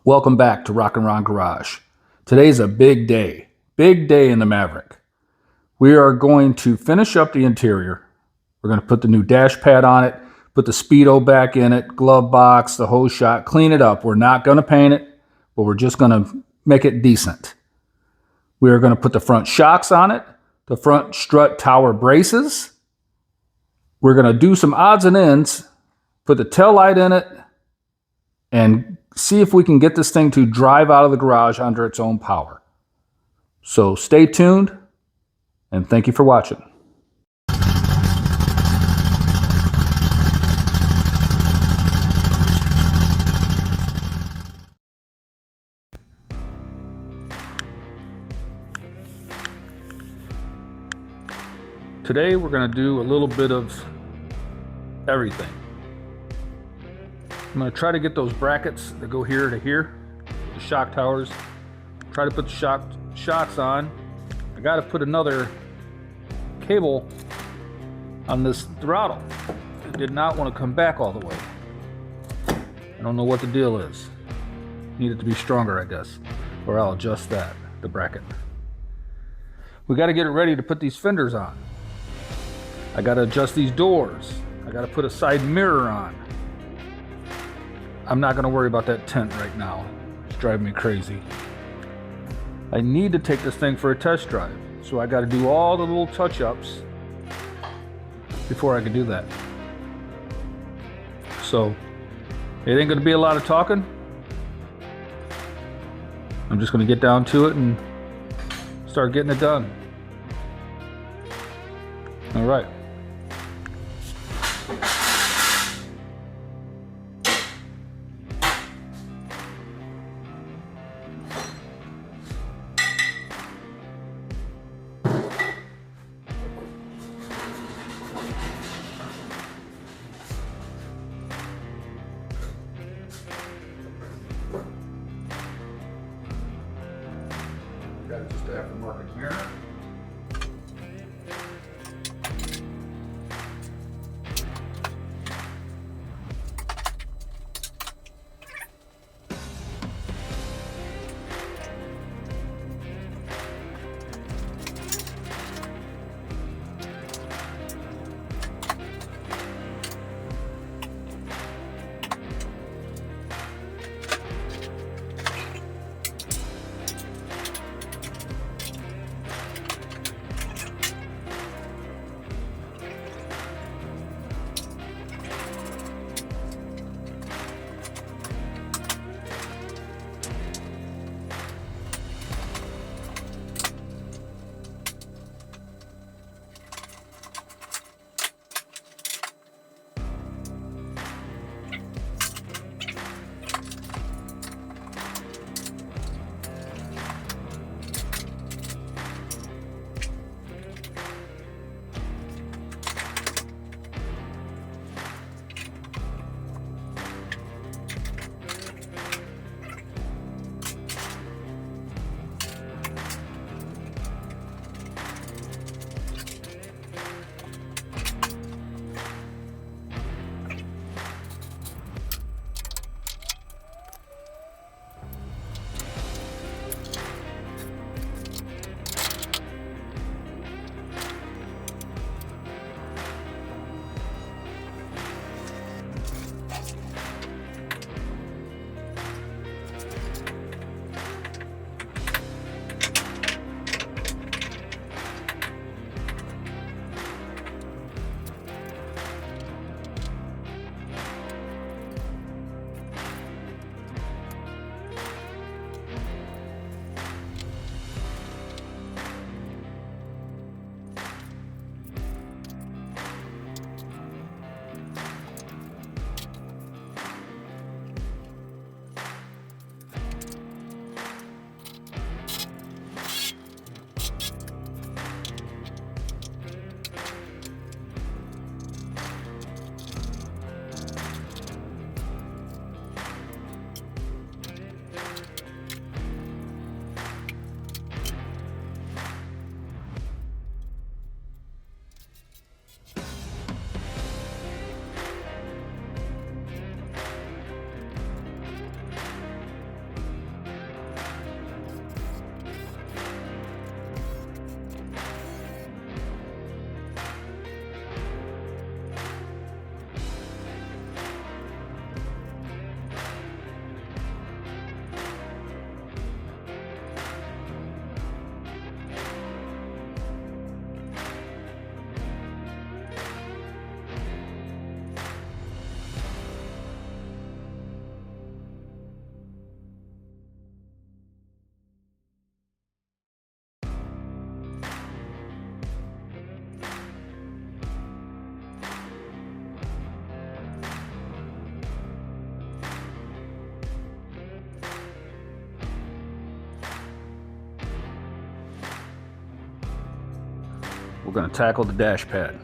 Welcome back to Rock and Ron Garage. Today's a big day in the Maverick. We are going to finish up the interior. We're going to put the new dash pad on it, put the speedo back in it, glove box, the hose shot, clean it up. We're not going to paint it, but we're just going to make it decent. We are going to put the front shocks on it, the front strut tower braces. We're going to do some odds and ends, put the tail light in it, and see if we can get this thing to drive out of the garage under its own power. So stay tuned, and thank you for watching. Today we're going to do a little bit of everything. I'm going to try to get those brackets that go here to here, the shock towers. Try to put the shocks on. I got to put another cable on this throttle. It did not want to come back all the way. I don't know what the deal is. Need it to be stronger, I guess, or I'll adjust that, the bracket. We got to get it ready to put these fenders on. I got to adjust these doors. I got to put a side mirror on. I'm not going to worry about that tent right now. It's driving me crazy. I need to take this thing for a test drive, so I got to do all the little touch-ups before I can do that. So it ain't going to be a lot of talking. I'm just going to get down to it and start getting it done. All right. Got just the aftermarket mirror. we're going to tackle the dash pad.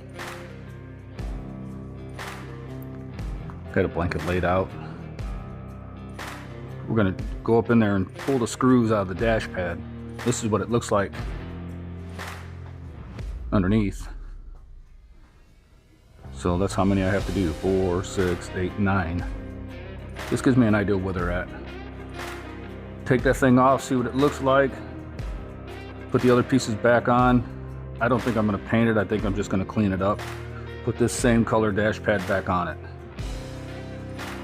Got a blanket laid out. We're going to go up in there and pull the screws out of the dash pad. This is what it looks like underneath. So that's how many I have to do. 4, 6, 8, 9. This gives me an idea where they're at. Take that thing off, see what it looks like. Put the other pieces back on. I don't think I'm going to paint it. I think I'm just going to clean it up. Put this same color dash pad back on it.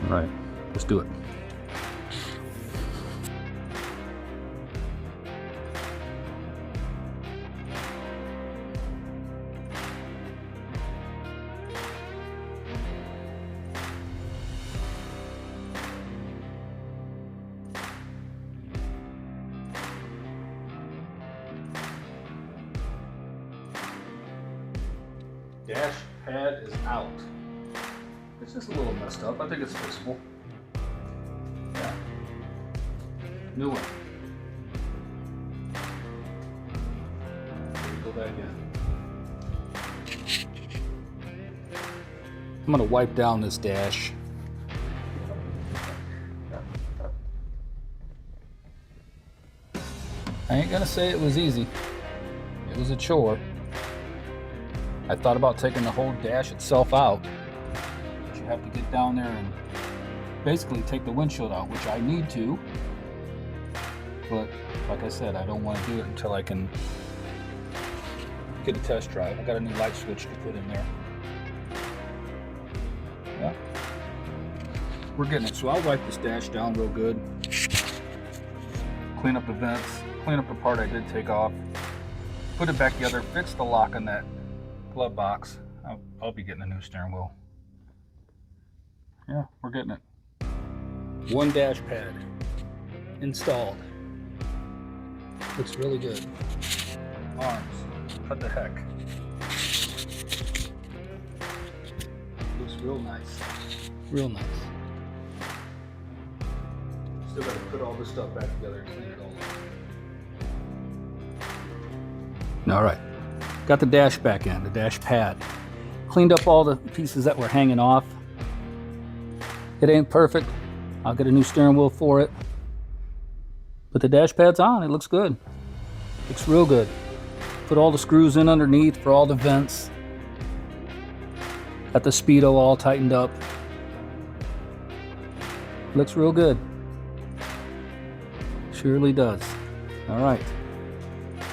All right, let's do it. Dash pad is out. It's just a little messed up. I think it's fixable. Yeah. New one. Go back in. I'm gonna wipe down this dash. I ain't gonna say it was easy. It was a chore. I thought about taking the whole dash itself out, but you have to get down there and basically take the windshield out, which I need to. But like I said, I don't want to do it until I can get a test drive. I got a new light switch to put in there. Yeah, we're getting it. So I'll wipe this dash down real good, clean up the vents, clean up the part I did take off, put it back together, fix the lock on that glove box. I'll be getting a new steering wheel. Yeah, we're getting it. One dash pad installed. Looks really good. Arms, what the heck? Looks real nice. Real nice. Still got to put all this stuff back together and clean it all up. All right. Got the dash back in, the dash pad. Cleaned up all the pieces that were hanging off. It ain't perfect. I'll get a new steering wheel for it. But the dash pad's on, it looks good. Looks real good. Put all the screws in underneath for all the vents. Got the speedo all tightened up. Looks real good. Surely does. All right.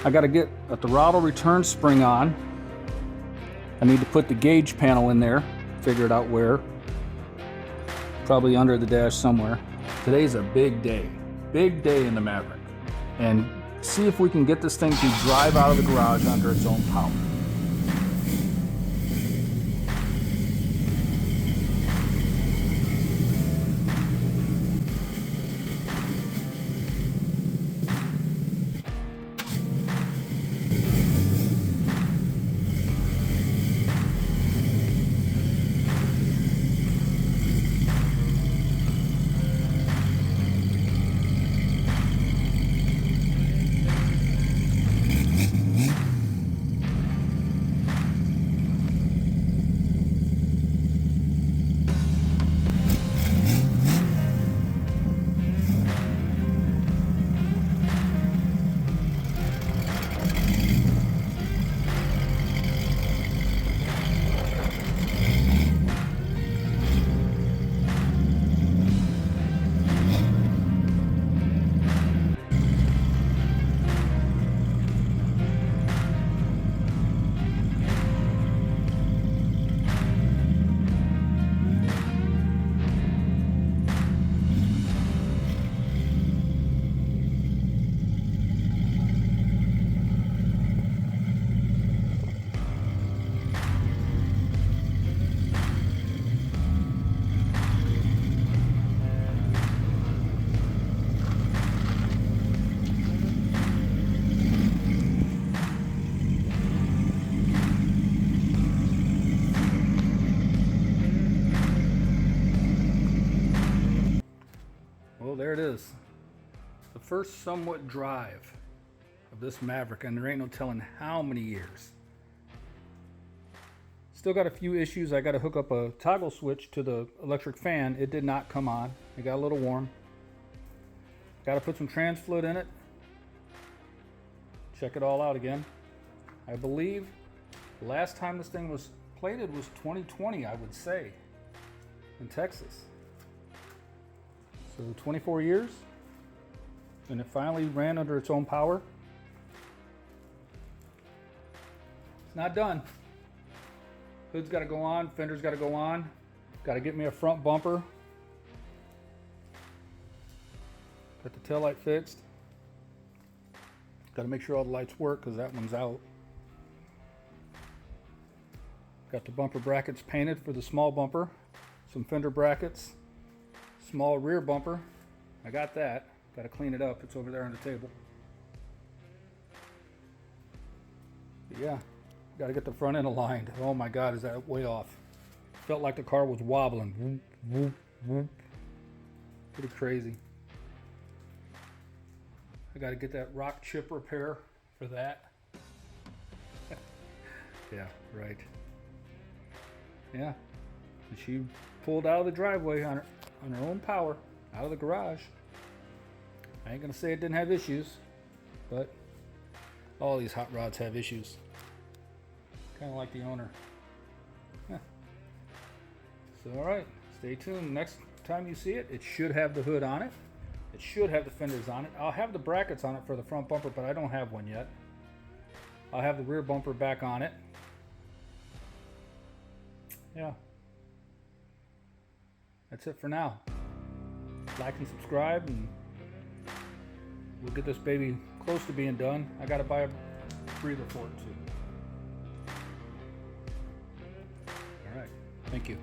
I got to get a throttle return spring on. I need to put the gauge panel in there, figure it out where. Probably under the dash somewhere. Today's a big day in the Maverick. And see if we can get this thing to drive out of the garage under its own power. Well, there it is. The first somewhat drive of this Maverick, and there ain't no telling how many years. Still got a few issues. I got to hook up a toggle switch to the electric fan. It did not come on. It got a little warm. Got to put some trans fluid in it. Check it all out again. I believe the last time this thing was plated was 2020, I would say, in Texas. So 24 years, and it finally ran under its own power. It's not done. Hood's got to go on, fender's got to go on. Got to get me a front bumper. Got the taillight fixed. Got to make sure all the lights work because that one's out. Got the bumper brackets painted for the small bumper. Some fender brackets. Small rear bumper. I got that. Got to clean it up. It's over there on the table. But yeah. Got to get the front end aligned. Oh my God, is that way off? Felt like the car was wobbling. Whoop, whoop, whoop. Pretty crazy. I got to get that rock chip repair for that. Yeah, right. Yeah. And she pulled out of the driveway on her own power, out of the garage. I ain't gonna say it didn't have issues, but all these hot rods have issues. Kind of like the owner. Yeah. So, all right, stay tuned. Next time you see it, it should have the hood on it. It should have the fenders on it. I'll have the brackets on it for the front bumper, but I don't have one yet. I'll have the rear bumper back on it. Yeah. That's it for now. Like and subscribe, and we'll get this baby close to being done. I got to buy a breather for it too. All right. Thank you.